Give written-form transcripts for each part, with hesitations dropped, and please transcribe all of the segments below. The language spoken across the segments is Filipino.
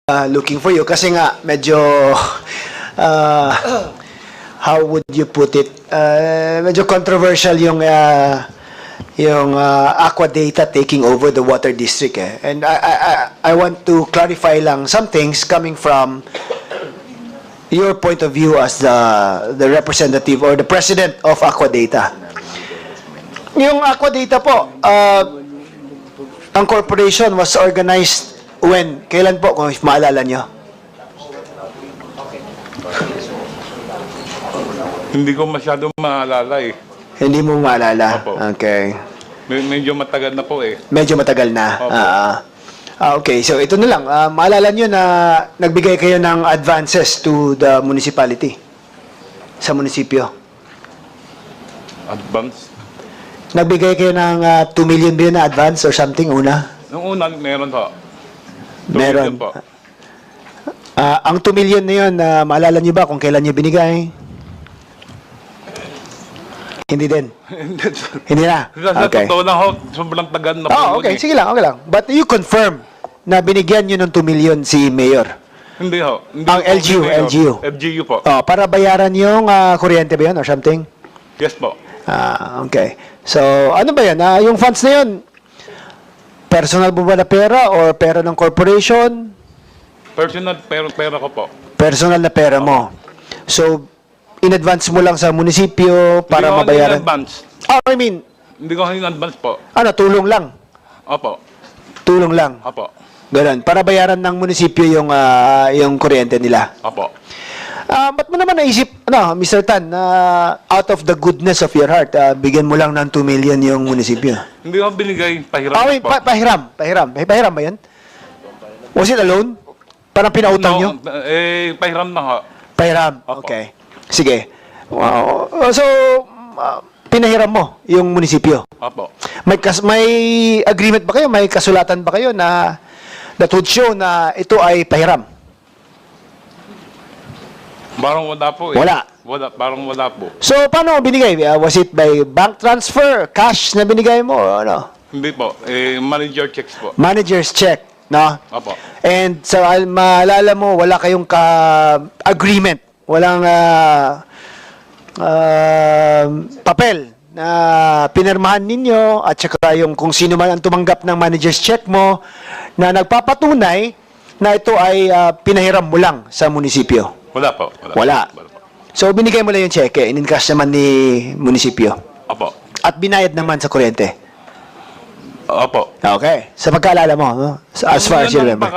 looking for you kasi nga medyo uh, how would you put it? Medyo controversial yung Aqua Data taking over the water district eh. And I want to clarify lang some things coming from your point of view as the representative or the president of Aqua Data. Yung Aqua Data po, ang corporation was organized when? Kailan po, kung maalala nyo? Hindi ko masyadong maalala eh. Hindi mo maalala? Opo. Okay. Medyo matagal na po eh. Medyo matagal na. Opo. Okay, so ito na lang. Maalala nyo na nagbigay kayo ng advances to the municipality sa munisipyo. Advance? Nagbigay kayo ng 2 million ba yun na advance or something una? Nung una, meron po. Meron. Po. Ang 2 million na yun, maalala nyo ba kung kailan nyo binigay? Hindi din. Hindi na. Okay. Totoo na ho, sobrang tagal na po. Okay. Sige lang, okay lang. But you confirm na binigyan nyo ng 2 million si Mayor? Hindi ho. Hindi Ang po, LGU, hindi ho. LGU. FGU po. Para bayaran yung kuryente ba yun or something? Yes po. Okay. So, ano ba yan? Yung funds na yun, personal mo ba na pera or pera ng corporation? Personal, pero pera ko po. Personal na pera mo. So, in advance mo lang sa munisipyo para Hindi ko mabayaran? in advance. I mean, Hindi ko in advance po. tulong lang. Opo. Tulong lang. Opo. Ganun. Para bayaran ng munisipyo yung kuryente nila. Opo. Ba't mo naman naisip, Mr. Tan, out of the goodness of your heart, bigyan mo lang ng 2 million yung munisipyo? Hindi ko binigay, pahiram Wait, po. pahiram. May pahiram ba yan? Was it a loan? Parang pinautang nyo? Pahiram na ho. Pahiram. Opo. Okay. Sige. Wow. So, pinahiram mo yung munisipyo. Opo. May agreement ba kayo? May kasulatan ba kayo na that would show na ito ay pahiram? Parang wala po eh. Wala. Parang wala po. So, paano mo binigay? Was it by bank transfer? Cash na binigay mo? O ano? Hindi po. Manager checks po. Manager's check, no? Opo. And so, maalala mo, wala kayong agreement. Walang papel na pinirmahan ninyo at saka yung kung sino man ang tumanggap ng manager's check mo na nagpapatunay na ito ay pinahiram mo lang sa munisipyo. Wala po. Wala. So, binigay mo lang yung cheque. In-encash naman ni munisipyo. Opo. At binayad naman sa kuryente. Opo. Okay. Sa pagkaalala mo, no? As far as you remember.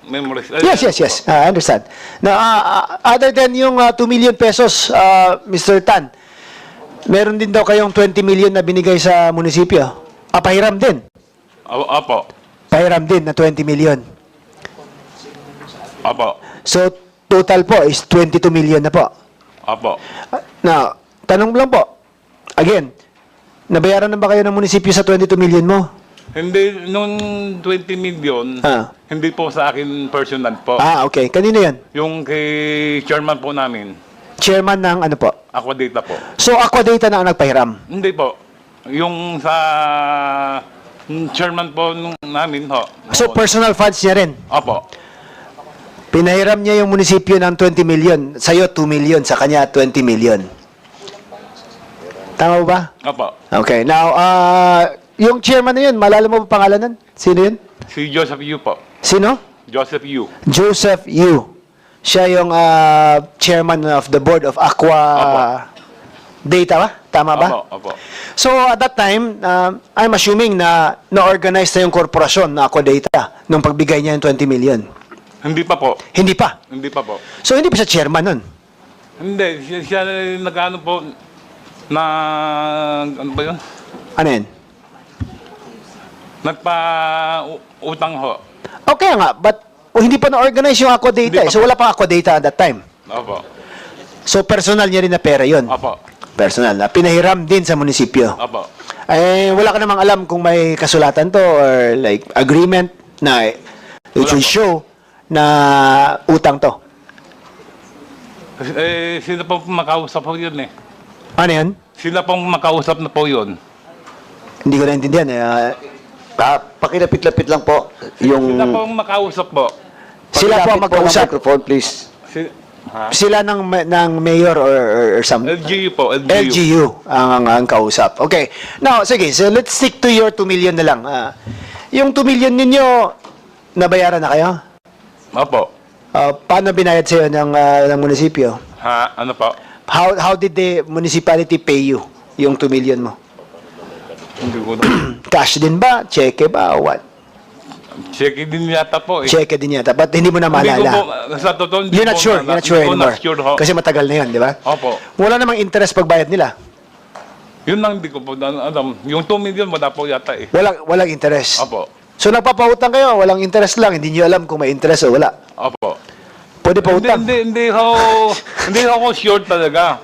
Memories. Yes. I understand. Now, other than yung 2 million pesos, Mr. Tan, meron din daw kayong 20 million na binigay sa munisipyo. Pahiram din. Opo. Pahiram din na 20 million. Opo. So, total po is 22 million na po. Opo. Now, tanong lang po. Again, nabayaran na ba kayo ng munisipyo sa 22 million mo? Hindi, nung 20 million, hindi po sa akin personal po. Okay. Kanino yan? Yung kay chairman po namin, Chairman ng ano po? Aqua Data po. So, Aqua Data na ang nagpahiram? Hindi po. Yung sa chairman po namin ho. So, personal funds niya rin? Opo. Pinahiram niya yung munisipyo ng 20 million. Sa'yo, 2 million. Sa kanya, 20 million. Tama ba? Opo. Okay. Now, yung chairman na yun, malala mo ba pangalan nun? Sino yun? Si Joseph Yu po. Sino? Joseph Yu. Joseph Yu. Siya yung chairman of the board of Aqua Data ba? Tama ba? Opo. So, at that time, I'm assuming na na-organize na yung korporasyon na Aqua Data nung pagbigay niya yung 20 million. Hindi pa po. Hindi pa? Hindi pa po. So, hindi pa siya chairman nun? Hindi. Siya nag-ano po na... Ano ba yun? Ano yun? Nagpa-utang ho. Okay nga, but hindi pa na-organize yung Aqua Data. So, wala pang Aqua Data at that time. Opo. So, personal niya rin na pera yun? Opo. Personal. Na pinahiram din sa munisipyo? Opo. Wala ka namang alam kung may kasulatan to or like agreement na it will show na utang to. Sila pong makausap po yun eh. Ano yan? Sila pong makausap na po yun. Hindi ko naintindihan. Pakilapit-lapit lang po yung... Sila pong makausap po. Sila po ang Pakilapit ng magkausap. microphone, please. Sila ng mayor or some LGU po, LGU. LGU ang kausap. Okay. Now, sige. So, let's stick to your 2 million na lang. Yung 2 million ninyo, nabayaran na kayo? Opo. Paano binayad sa'yo ng munisipyo? Ano po? How did the municipality pay you yung 2 million mo? Hindi ko Cash din ba? Cheque ba? O what? Check din yata po eh. Cheque din yata. But hindi mo na Hindi ko po, maalala. sa totoo, hindi You're not ko sure. You're not sure hindi ko anymore. not sure ho. Kasi matagal na yun, di ba? Opo. Wala namang interest pagbayad nila. Yun lang hindi ko po alam. Yung 2 million wala po yata eh. Walang interest. Opo. So nagpapautang kayo, walang interest lang. Hindi nyo alam kung may interest o wala. Opo. Pwede pa utang. Hindi ho ako sure talaga.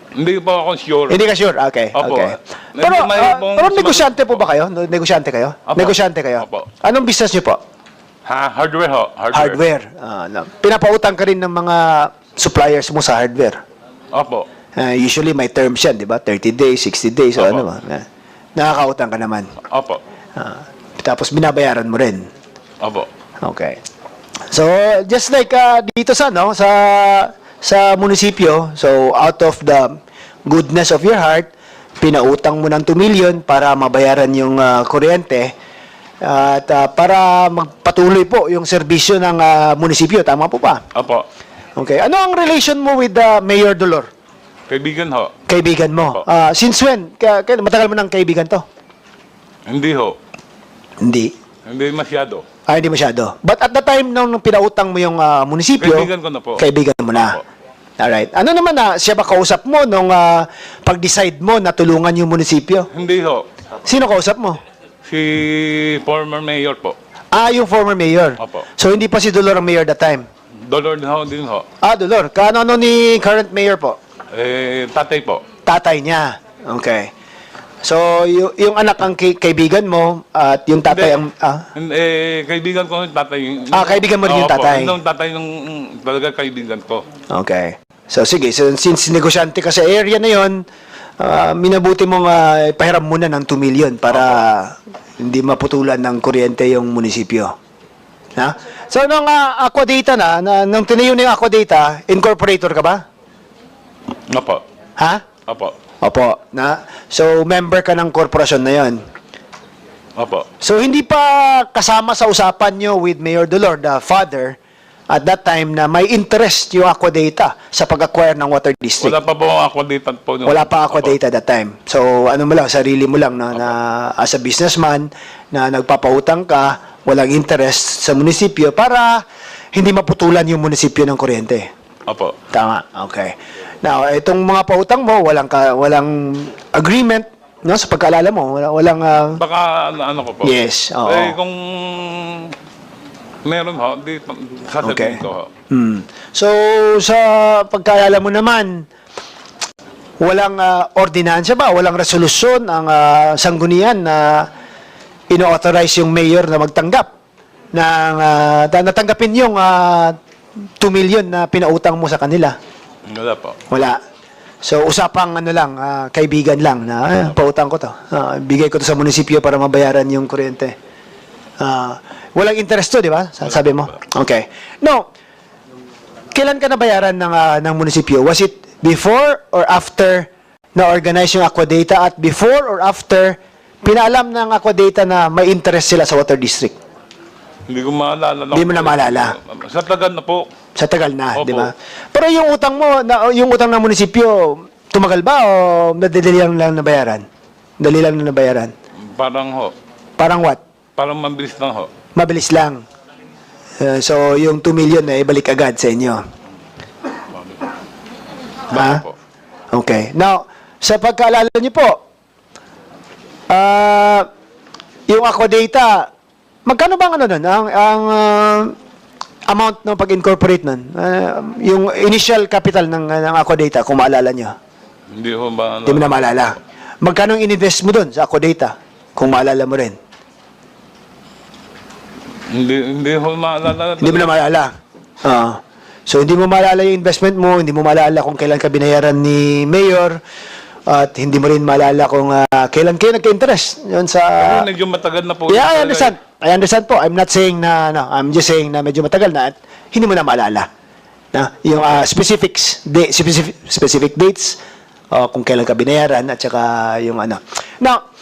Hindi po ako sure. Hindi ka sure? Okay. Opo. Okay. Hindi, Pero, may pong- pero negosyante po ba kayo? Negosyante kayo? Opo. Negosyante kayo? Opo. Anong business nyo po? Hardware ho. Hardware. Pinapautang ka rin ng mga suppliers mo sa hardware. Opo. Usually may terms yan, di ba? 30 days, 60 days, o Opo. ano ba? Nakakautang ka naman. Opo. Tapos binabayaran mo rin. Opo. Okay. So, just like dito sa munisipyo, so out of the goodness of your heart, pinautang mo ng 2 million para mabayaran yung kuryente at para magpatuloy po yung serbisyo ng munisipyo. Tama po ba? Opo. Okay. Ano ang relation mo with Mayor Dolor? Kaibigan ho. Kaibigan mo. Opo. Since when? Matagal mo ng kaibigan to? Hindi ho. Hindi. Hindi masyado. Hindi masyado. But at the time nung pinautang mo yung munisipyo, Kaibigan ko na po. Kaibigan mo na. Opo. Alright. Ano naman siya ba kausap mo nung pag-decide mo na tulungan yung munisipyo? Hindi ho. Sino kausap mo? Si former mayor po. Yung former mayor. Opo. So hindi pa si Dolor ang mayor that time? Dolor din ho. Dolor. Kaano ni current mayor po? Tatay po. Tatay niya. Okay. So, yung anak ang kaibigan mo at yung tatay ang... Kaibigan ko yung tatay. Kaibigan mo rin yung Opo, tatay. Yung tatay nung talaga kaibigan ko. Okay. So, sige. So, since negosyante ka sa area na yon, minabuti mong ipahiram muna ng 2 million para hindi maputulan ng kuryente yung munisipyo. Ha? So, nung Aqua Data nung tinayo na yung Aqua Data, incorporator ka ba? Opo. Ha? Opo. Opo. So, member ka ng korporasyon na yon. Opo. So, hindi pa kasama sa usapan nyo with Mayor Dolor, the father, at that time na may interest yung Aqua Data sa pag-acquire ng water district. Wala pa po ang aqua data po. Wala pa Aqua Data that time. So, ano mo lang, sarili mo lang na as a businessman na nagpapautang ka, walang interest sa munisipyo para hindi maputulan yung munisipyo ng kuryente. Opo. Tama. Okay. Now, itong mga pautang mo, walang agreement, no, sa pagkaalala mo, walang Baka ano ko po. Yes, oo. Kung meron ho, di sasabihin ko ho. So, sa pagkaalala mo naman, walang ordinansya ba, walang resolusyon ang sanggunian na ino-authorize yung mayor na magtanggap natanggapin yung 2 million na pinautang mo sa kanila. Wala po. Wala. So, usapang kaibigan lang na pautang ko to. Bigay ko to sa munisipyo para mabayaran yung kuryente. Walang interest to, di ba? Sabi mo? Okay. No. Kailan ka nabayaran ng munisipyo? Was it before or after na-organize yung Aqua Data at before or after pinaalam ng Aqua Data na may interest sila sa water district? Hindi ko maalala. Hindi mo na maalala. Sa tagal na po. Sa tagal na, Opo. di ba? Pero yung utang mo, yung utang ng munisipyo, tumagal ba o madali lang nabayaran? Dali lang na nabayaran? Parang ho. Parang what? Parang mabilis lang ho. Mabilis lang. So, yung 2 million na ibalik agad sa inyo. Baka po. Okay. Now, sa pagkaalala niyo po, yung Aqua Data, magkano bang ano nun? Ang amount ng pag-incorporate nun? Yung initial capital ng Aqua Data, kung maalala niyo. Hindi ho ba? Hindi mo na maalala. Magkano ang ininvest mo dun sa Aqua Data? Kung maalala mo rin. Hindi ho maalala. Hindi mo na maalala. So, hindi mo maalala yung investment mo, hindi mo maalala kung kailan ka binayaran ni Mayor, at hindi mo rin maalala kung kailan kayo nagka-interest. Yun sa... Medyo matagal na po. Yeah, I understand. I understand po. I'm not saying na, no, I'm just saying na medyo matagal na at hindi mo na maalala. Na, yung specific dates, kung kailan ka binayaran, at saka yung ano. Now,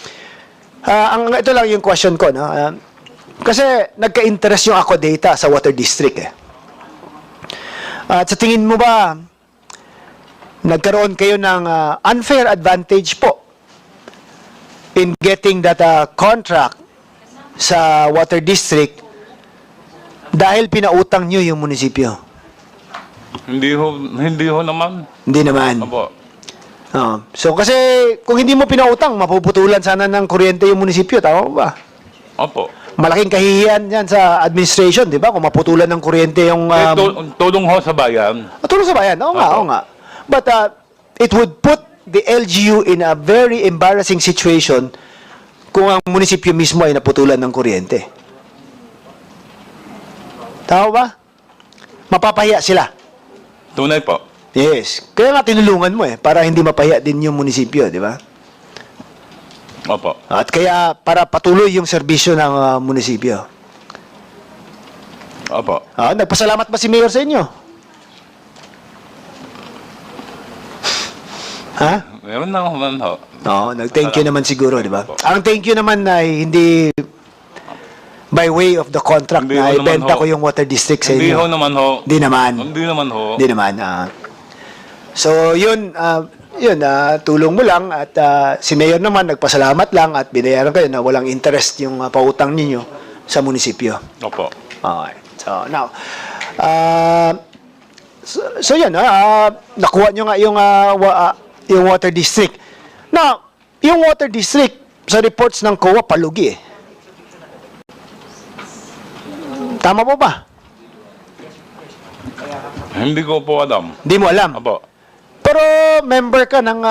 ito lang yung question ko, no? Kasi nagka-interest yung Aqua Data sa Water District, eh. At sa tingin mo ba, nagkaroon kayo ng unfair advantage po in getting that contract sa Water District dahil pinautang nyo yung munisipyo? Hindi ho naman. Hindi naman. Opo. So kasi kung hindi mo pinautang, mapuputulan sana ng kuryente yung munisipyo, tama ba? Opo. Malaking kahihiyan yan sa administration, di ba? Kung maputulan ng kuryente yung... Tulong ho sa bayan. Tulong sa bayan, oo nga, Opo. oo nga. But it would put the LGU in a very embarrassing situation kung ang munisipyo mismo ay naputulan ng kuryente. Tama ba? Mapapahiya sila. Tunay po. Yes. Kaya nga tinulungan mo para hindi mapahiya din yung munisipyo, di ba? Opo. At kaya para patuloy yung serbisyo ng munisipyo. Opo. Nagpasalamat ba si Mayor sa inyo? Ha? Meron na naman ho. Nag-thank you naman siguro, di ba? Ang thank you naman ay hindi by way of the contract Hindi na ho naman ibenta ho. ko yung water district sa Hindi inyo. ho naman ho. Hindi naman. Hindi naman ho. Hindi naman. So, yun, tulong mo lang at si Mayor naman nagpasalamat lang at binayaran kayo na walang interest yung pautang ninyo sa munisipyo. Opo. Okay. So, now, so yan, nakuha nyo nga yung water district. Now, yung water district, sa reports ng COA, palugi eh. Tama po ba? Hindi ko po alam. Hindi mo alam. Opo. Pero member ka ng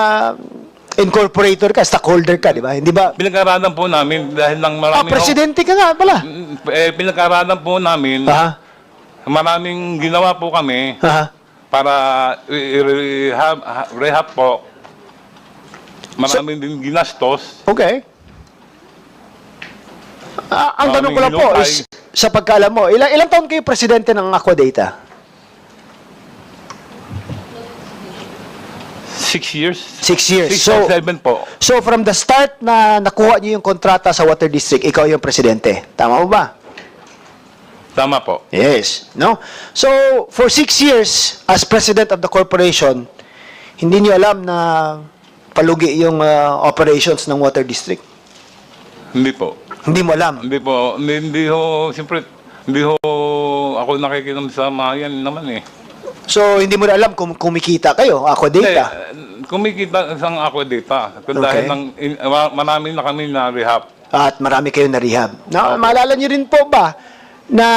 incorporator ka, stockholder ka, di ba? Hindi ba? Pinag-aralan po namin dahil ng maraming... Presidente ka nga pala. Pinag-aralan po namin, maraming ginawa po kami para rehab po. Maraming din ginastos. Okay. Ang tanong ko lang po Maraming is, sa pagkaalam mo, ilang taon kayo presidente ng Aqua Data? 6 years? 6 years. 6 or 7 po. So from the start na nakuha niyo yung kontrata sa Water District, ikaw yung presidente. Tama mo ba? Tama po. Yes. No? So for 6 years as president of the corporation, hindi niyo alam na palugi yung operations ng Water District? Hindi po. Hindi mo alam? Hindi po. Hindi ho, siyempre, hindi ho ako nakikinom sa mga yan naman eh. So hindi mo na alam kung kumikita kayo, Aqua Data? Kumikita isang Aqua Data. Okay. Dahil marami na kami na rehab. At marami kayo na rehab. Maalala niyo rin po ba na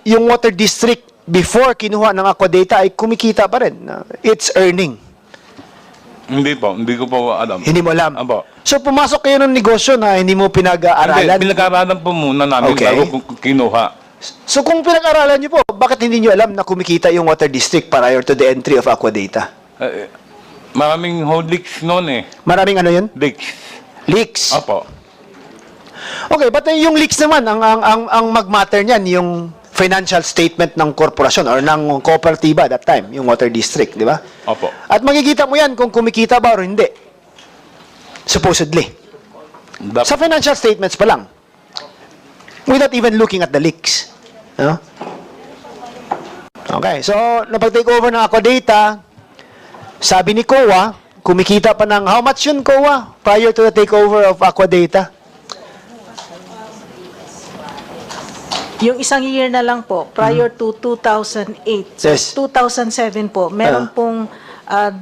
yung Water District before kinuha ng Aqua Data ay kumikita pa rin? It's earning. Hindi po. Hindi ko po alam. Hindi mo alam? Abo. So pumasok kayo ng negosyo na hindi mo pinag-aaralan? Hindi, pinag-aaralan po muna namin bago kinuha. So kung pinag-aralan niyo po, bakit hindi niyo alam na kumikita yung Water District prior to the entry of Aqua Data? Maraming leaks noon eh. Maraming ano yun? Leaks. Leaks. Opo. Okay, but yung leaks naman, ang mag-matter niyan, yung financial statement ng korporasyon or ng kooperatiba that time, yung Water District, di ba? Opo. At makikita mo yan kung kumikita ba o hindi. Supposedly. Sa financial statements pa lang. Without even looking at the leaks. No? Okay, so napag-take over ng Aqua Data, sabi ni COA, kumikita pa ng, how much yun COA prior to the takeover of Aqua Data? Yung isang year na lang po, prior to 2008. Yes. 2007 po, meron pong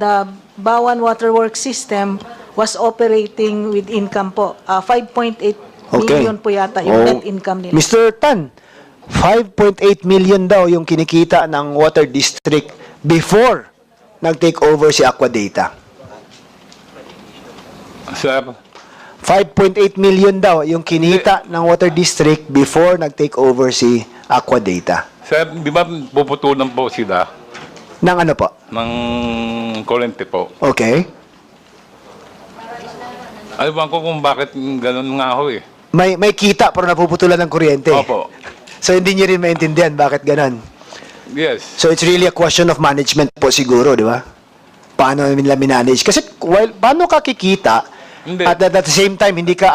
the Bawan Waterworks System was operating with income po. 5.8 million po yata yung net income nila. Mr. Tan, 5.8 million daw yung kinikita ng Water District before nag-take over si Aqua Data. Sir, 5.8 million daw yung kinita ng Water District before nag-take over si Aqua Data. sir, di ba puputulan po sila Ng ano po? ng kurente po? Okay. Alam ko kung bakit ganun nga ho eh. may kita pero napuputulan ng kuryente. Opo. So hindi niyo rin maintindihan bakit ganon. Yes. So it's really a question of management po siguro, di ba? Paano nila minanage? Kasi paano ka kikita Hindi. at at the same time hindi ka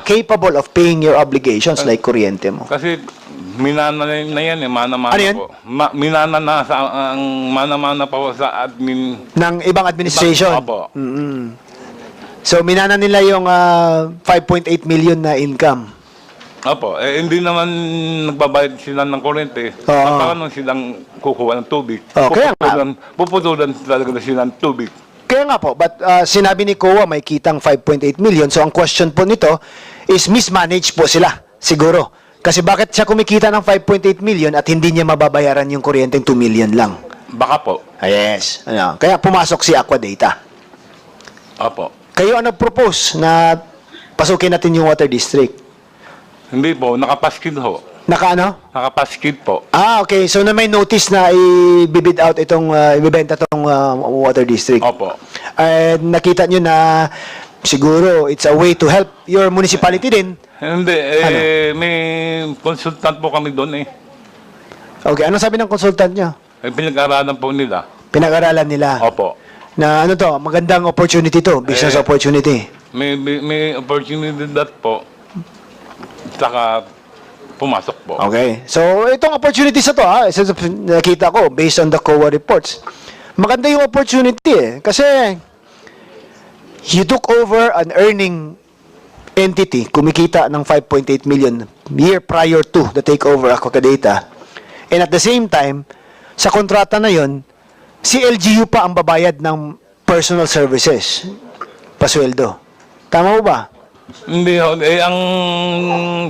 capable of paying your obligations like kuryente mo. Kasi minana na yan eh, mana-mana Ano yan? po. Minana na sa, ang mana-mana po sa admin. Ng ibang administration. Opo. So minana nila yung 5.8 million na income. Opo. Eh, hindi naman nagbabayad sila ng kuryente. Oo. Paano silang kukuha ng tubig? Oh, kaya nga. Puputulan talaga na sila ng tubig. Kaya nga po, but sinabi ni COA may kitang 5.8 million. So ang question po nito is mismanaged po sila, siguro. Kasi bakit siya kumikita ng 5.8 million at hindi niya mababayaran yung kuryenteng 2 million lang? Baka po. Yes. Ano, kaya pumasok si Aqua Data. Opo. Kayo ang nag-propose na pasukin natin yung water district. Hindi po, nakapaskid ho. Nakaano? Nakapaskid po. Okay. So na may notice na i-bid out itong, ibibenta itong water district. Opo. Nakita nyo na siguro it's a way to help your municipality din. Hindi, may consultant po kami doon eh. Okay. Ano sabi ng consultant nyo? Pinag-aralan po nila. Pinag-aralan nila. Opo. Na ano to, magandang opportunity to, business opportunity. May opportunity that po. Saka pumasok po. Okay. So, itong opportunity sa to, nakita ko, based on the COA reports, maganda yung opportunity eh. Kasi, you took over an earning entity, kumikita ng 5.8 million year prior to the takeover of Aqua Data. And at the same time, sa kontrata na yon, si LGU pa ang babayad ng personal services, pasweldo. Tama mo ba? Hindi ho, ang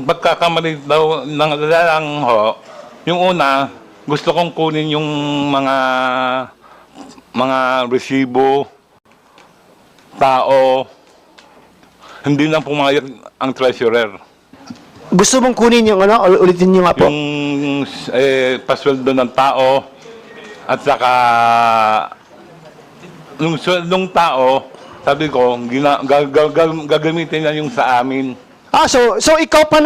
pagkakamali daw ng lang ho, yung una, gusto kong kunin yung mga resibo, tao, hindi lang pumayag ang treasurer. Gusto mong kunin yung ano, ulitin nyo nga po. Yung pasweldo ng tao, at saka yung sweldong tao, sabi ko, gagamitin niya yung sa amin. So ikaw pa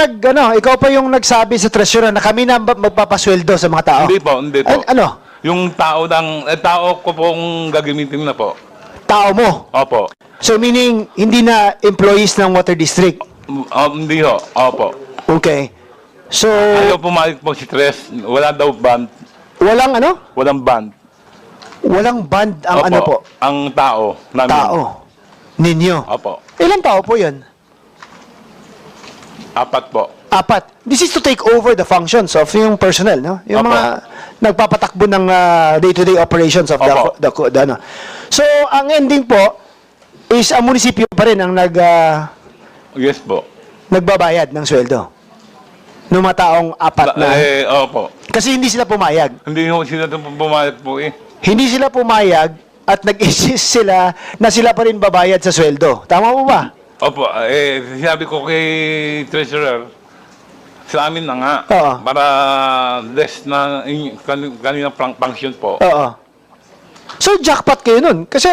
ikaw pa yung nagsabi sa treasurer na kami na magpapasweldo sa mga tao. Hindi po. Ano? Yung tao tao ko pong gagamitin na po. Tao mo. Opo. So meaning hindi na employees ng water district. Hindi ho. Opo. Okay. So Ayaw pumayag po si Tres. Wala daw band. walang ano? Walang band. Walang band ang Opo. ano po? Ang tao namin. Tao. Ninyo. Opo. Ilang tao po 'yon? 4 po. 4. This is to take over the functions of yung personnel, no? Yung Opo. mga nagpapatakbo ng day-to-day operations of Opo. the ano. So, ang ending po is ang munisipyo pa rin ang Yes po. nagbabayad ng sweldo ng mga taong 4 na. Opo. Kasi hindi sila pumayag. Hindi ho sila pumayag po eh. Hindi sila pumayag at nag-insist sila na sila pa rin babayad sa sweldo. Tama mo ba? Opo, sabi ko kay treasurer, sa amin na nga, Oo. para less na kanina function po. Oo. So, jackpot kayo nun. Kasi,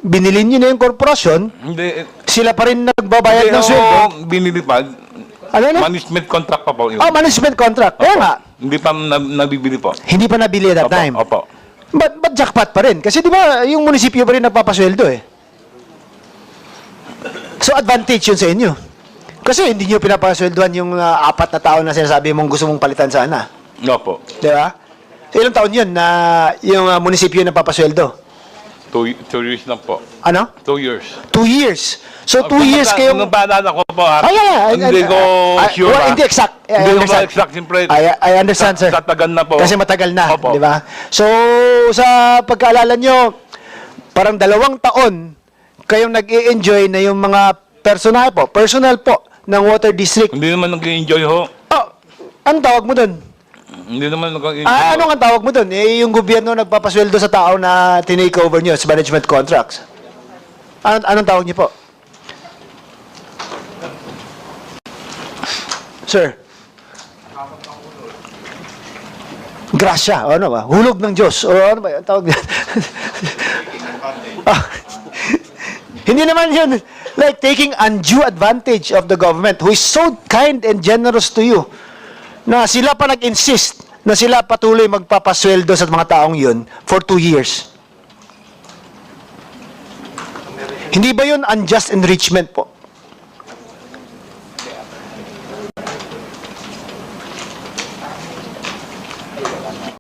binili nyo na yung korporasyon, Hindi, sila pa rin nagbabayad hindi ng ako sweldo. binilipad. Ano na? Management contract pa po yun. Oh, management contract. Kaya Opo. nga, Hindi pa nabibili po. hindi pa nabili at that Opo, time. Opo. But jackpot pa rin. Kasi di ba, yung munisipyo pa rin nagpapasweldo eh. So, advantage yun sa inyo. Kasi hindi nyo pinapasweldohan yung 4 na tao na sinasabi mong gusto mong palitan sana. Opo. Di ba? So, ilang taon yun na yung munisipyo nagpapasweldo? 2 years lang po. Ano? 2 years. 2 years. So, 2 years kayong... Nung paalala ko po, ha? Ay, Hindi ko sure. well, hindi exact. Hindi ko ba exact, siyempre. I understand, sir. Tatagan na po. Kasi matagal na, Opo. di ba? So, sa pagkaalala nyo, parang 2 taon kayong nag-i-enjoy na yung mga personal po, ng water district. Hindi naman nag-enjoy ho. Oh, anong tawag mo dun? Hindi naman nag-enjoy. Ano ang tawag mo dun? Yung gobyerno nagpapasweldo sa tao na tinake over nyo sa management contracts. Anong tawag nyo po? Sir? Grasya, o ano ba? Hulog ng Diyos, o ano ba? Ang tawag niya? Hindi naman yun. Like taking undue advantage of the government who is so kind and generous to you na sila pa nag-insist na sila patuloy magpapasweldo sa mga taong yun for 2 years. Hindi ba yun unjust enrichment po?